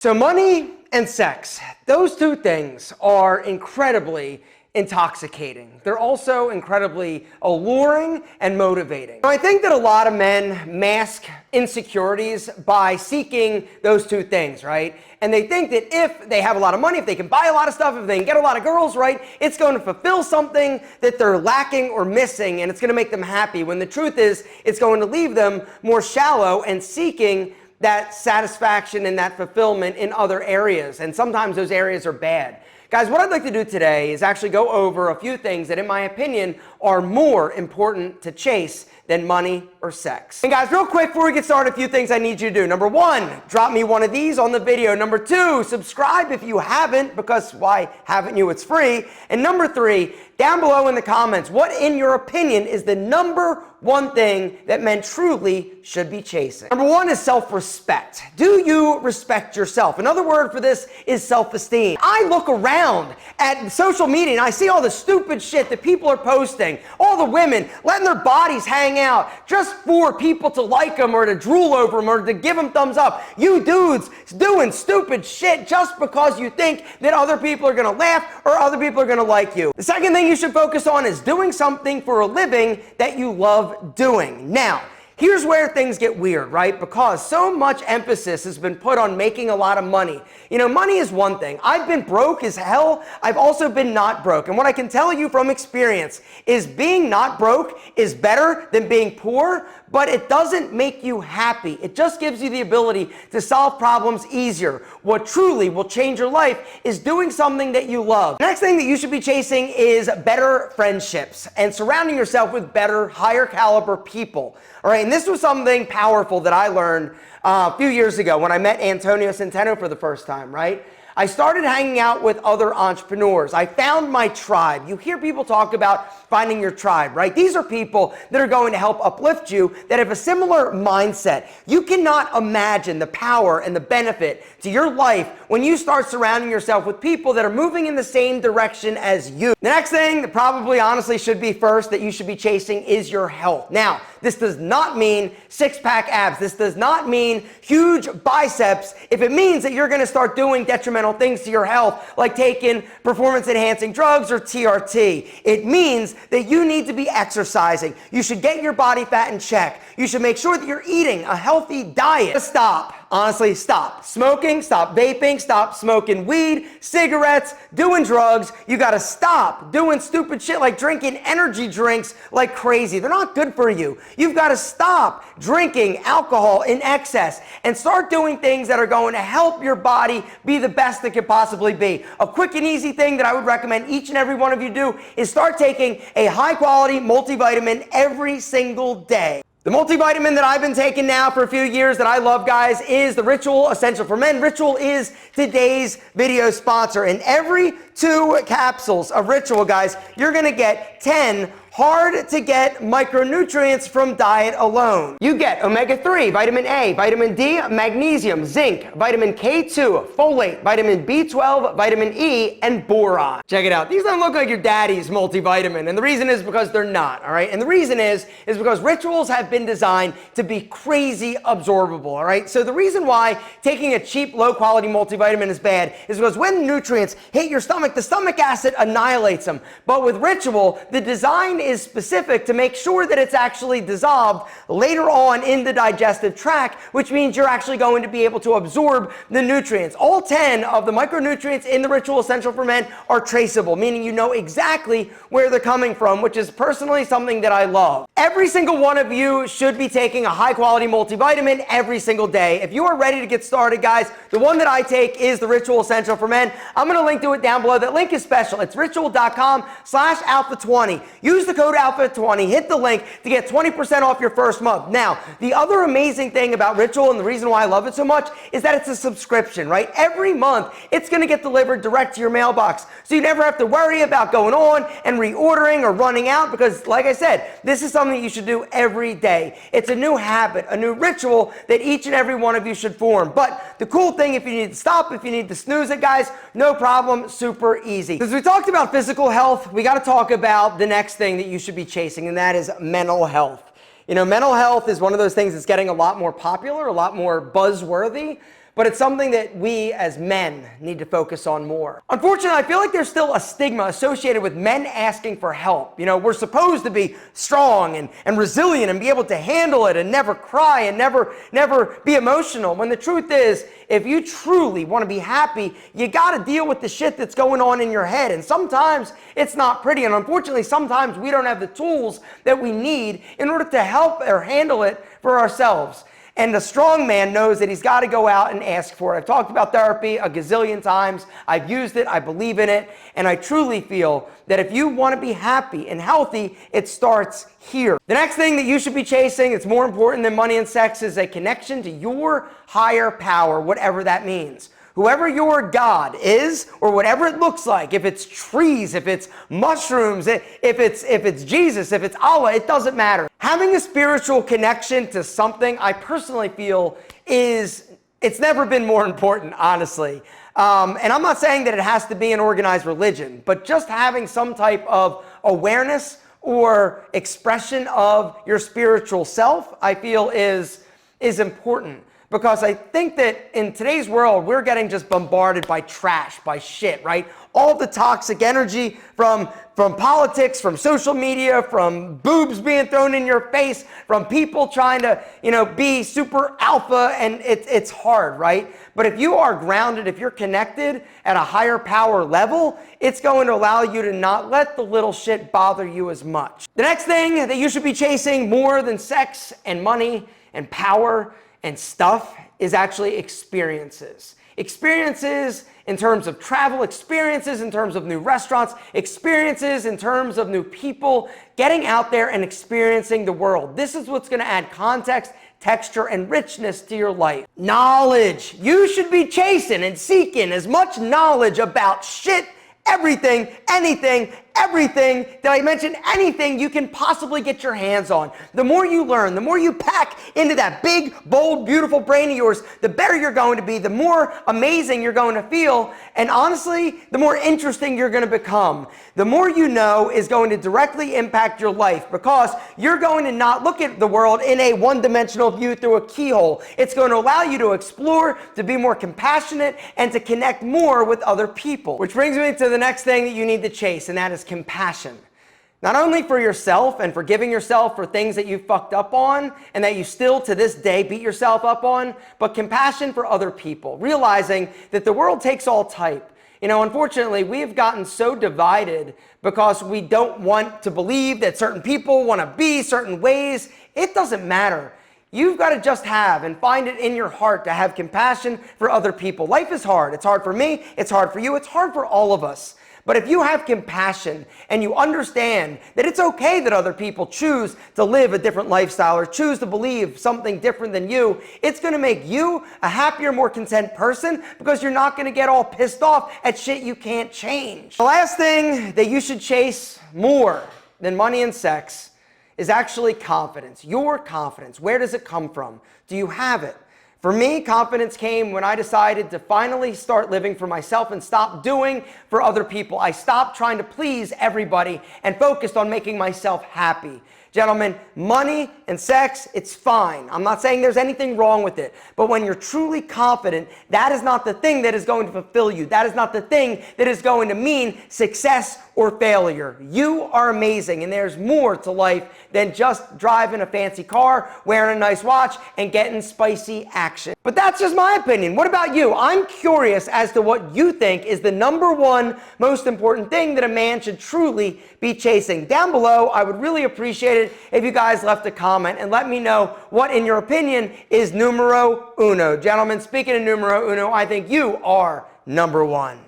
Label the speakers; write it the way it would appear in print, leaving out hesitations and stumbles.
Speaker 1: So money and sex, those two things are incredibly intoxicating. They're also incredibly alluring and motivating. I think that a lot of men mask insecurities by seeking those two things, right? And they think that if they have a lot of money, if they can buy a lot of stuff, if they can get a lot of girls, right, it's going to fulfill something that they're lacking or missing, and it's going to make them happy, when the truth is it's going to leave them more shallow and seeking that satisfaction and that fulfillment in other areas. And sometimes those areas are bad. Guys, what I'd like to do today is actually go over a few things that, in my opinion, are more important to chase than money or sex. And guys, real quick before we get started, a few things I need you to do. Number one, drop me one of these on the video. Number two, subscribe if you haven't, because why haven't you? It's free. And number three, down below in the comments, what in your opinion is the number one thing that men truly should be chasing? Number one is self-respect. Do you respect yourself? Another word for this is self-esteem. I look around at social media and I see all the stupid shit that people are posting. All the women letting their bodies hang out just for people to like them or to drool over them or to give them thumbs up. You dudes doing stupid shit just because you think that other people are gonna laugh or other people are gonna like you. The second thing you should focus on is doing something for a living that you love doing. Now, here's where things get weird, right? Because so much emphasis has been put on making a lot of money. You know, money is one thing. I've been broke as hell. I've also been not broke. And what I can tell you from experience is being not broke is better than being poor, but it doesn't make you happy. It just gives you the ability to solve problems easier. What truly will change your life is doing something that you love. The next thing that you should be chasing is better friendships and surrounding yourself with better, higher caliber people. All right, and this was something powerful that I learned a few years ago when I met Antonio Centeno for the first time, right? I started hanging out with other entrepreneurs. I found my tribe. You hear people talk about finding your tribe, right? These are people that are going to help uplift you, that have a similar mindset. You cannot imagine the power and the benefit to your life when you start surrounding yourself with people that are moving in the same direction as you. The next thing that probably honestly should be first that you should be chasing is your health. Now, this does not mean six-pack abs. This does not mean huge biceps. If it means that you're going to start doing detrimental things to your health, like taking performance-enhancing drugs or TRT, it means that you need to be exercising. You should get your body fat in check. You should make sure that you're eating a healthy diet. Stop. Honestly, stop smoking, stop vaping, stop smoking weed, cigarettes, doing drugs. You gotta stop doing stupid shit like drinking energy drinks like crazy. They're not good for you. You've gotta stop drinking alcohol in excess and start doing things that are going to help your body be the best it could possibly be. A quick and easy thing that I would recommend each and every one of you do is start taking a high quality multivitamin every single day. The multivitamin that I've been taking now for a few years that I love, guys, is the Ritual Essential for Men. Ritual is today's video sponsor. And every 2 capsules of Ritual, guys, you're going to get 10 hard-to-get micronutrients from diet alone. You get omega-3, vitamin A, vitamin D, magnesium, zinc, vitamin K2, folate, vitamin B12, vitamin E, and boron. Check it out. These don't look like your daddy's multivitamin, and the reason is because they're not, all right? And the reason is because Rituals have been designed to be crazy absorbable, all right? So the reason why taking a cheap, low-quality multivitamin is bad is because when nutrients hit your stomach, the stomach acid annihilates them. But with Ritual, the design is specific to make sure that it's actually dissolved later on in the digestive tract, which means you're actually going to be able to absorb the nutrients. All 10 of the micronutrients in the Ritual Essential for Men are traceable, meaning you know exactly where they're coming from, which is personally something that I love. Every single one of you should be taking a high quality multivitamin every single day. If you are ready to get started, guys, the one that I take is the Ritual Essential for Men. I'm going to link to it down below. That link is special. It's ritual.com/alpha20. Use the code alpha20, hit the link to get 20% off your first month. Now, the other amazing thing about Ritual, and the reason why I love it so much, is that it's a subscription, right? Every month, it's going to get delivered direct to your mailbox. So you never have to worry about going on and reordering or running out because, like I said, this is something you should do every day. It's a new habit, a new ritual that each and every one of you should form. But the cool thing, if you need to stop, if you need to snooze it, guys, no problem, super easy. As we talked about physical health, we got to talk about the next thing that you should be chasing, and that is mental health. You know, mental health is one of those things that's getting a lot more popular, a lot more buzzworthy, but it's something that we as men need to focus on more. Unfortunately, I feel like there's still a stigma associated with men asking for help. You know, we're supposed to be strong and resilient and be able to handle it and never cry and never be emotional. When the truth is, if you truly want to be happy, you got to deal with the shit that's going on in your head. And sometimes it's not pretty. And unfortunately, sometimes we don't have the tools that we need in order to help or handle it for ourselves. And the strong man knows that he's got to go out and ask for it. I've talked about therapy a gazillion times. I've used it. I believe in it. And I truly feel that if you want to be happy and healthy, it starts here. The next thing that you should be chasing, it's more important than money and sex, is a connection to your higher power, whatever that means. Whoever your God is, or whatever it looks like, if it's trees, if it's mushrooms, if it's Jesus, if it's Allah, it doesn't matter. Having a spiritual connection to something, I personally feel it's never been more important, honestly. And I'm not saying that it has to be an organized religion, but just having some type of awareness or expression of your spiritual self, I feel is important. Because I think that in today's world, we're getting just bombarded by trash, by shit, right? All the toxic energy from politics, from social media, from boobs being thrown in your face, from people trying to, be super alpha, and it's hard, right? But if you are grounded, if you're connected at a higher power level, it's going to allow you to not let the little shit bother you as much. The next thing that you should be chasing more than sex and money and power and stuff is actually experiences. Experiences in terms of travel, experiences in terms of new restaurants, experiences in terms of new people, getting out there and experiencing the world. This is what's going to add context, texture, and richness to your life. Knowledge. You should be chasing and seeking as much knowledge about shit, everything, anything, everything. Did I mention anything you can possibly get your hands on? The more you learn, the more you pack into that big, bold, beautiful brain of yours, the better you're going to be, the more amazing you're going to feel, and honestly, the more interesting you're going to become. The more you know is going to directly impact your life, because you're going to not look at the world in a one-dimensional view through a keyhole. It's going to allow you to explore, to be more compassionate, and to connect more with other people. Which brings me to the next thing that you need to chase, and that is compassion. Not only for yourself and forgiving yourself for things that you fucked up on and that you still to this day beat yourself up on, but compassion for other people, realizing that the world takes all type. Unfortunately, we've gotten so divided because we don't want to believe that certain people want to be certain ways. It doesn't matter. You've got to just have and find it in your heart to have compassion for other people. Life is hard. It's hard for me. It's hard for you. It's hard for all of us. But if you have compassion and you understand that it's okay that other people choose to live a different lifestyle or choose to believe something different than you, it's going to make you a happier, more content person, because you're not going to get all pissed off at shit you can't change. The last thing that you should chase more than money and sex is actually confidence. Your confidence. Where does it come from? Do you have it? For me, confidence came when I decided to finally start living for myself and stop doing for other people. I stopped trying to please everybody and focused on making myself happy. Gentlemen, money and sex, it's fine. I'm not saying there's anything wrong with it. But when you're truly confident, that is not the thing that is going to fulfill you. That is not the thing that is going to mean success or failure. You are amazing, and there's more to life than just driving a fancy car, wearing a nice watch, and getting spicy action. But that's just my opinion. What about you? I'm curious as to what you think is the number one most important thing that a man should truly be chasing. Down below, I would really appreciate it if you guys left a comment and let me know what, in your opinion, is numero uno. Gentlemen, speaking of numero uno, I think you are number one.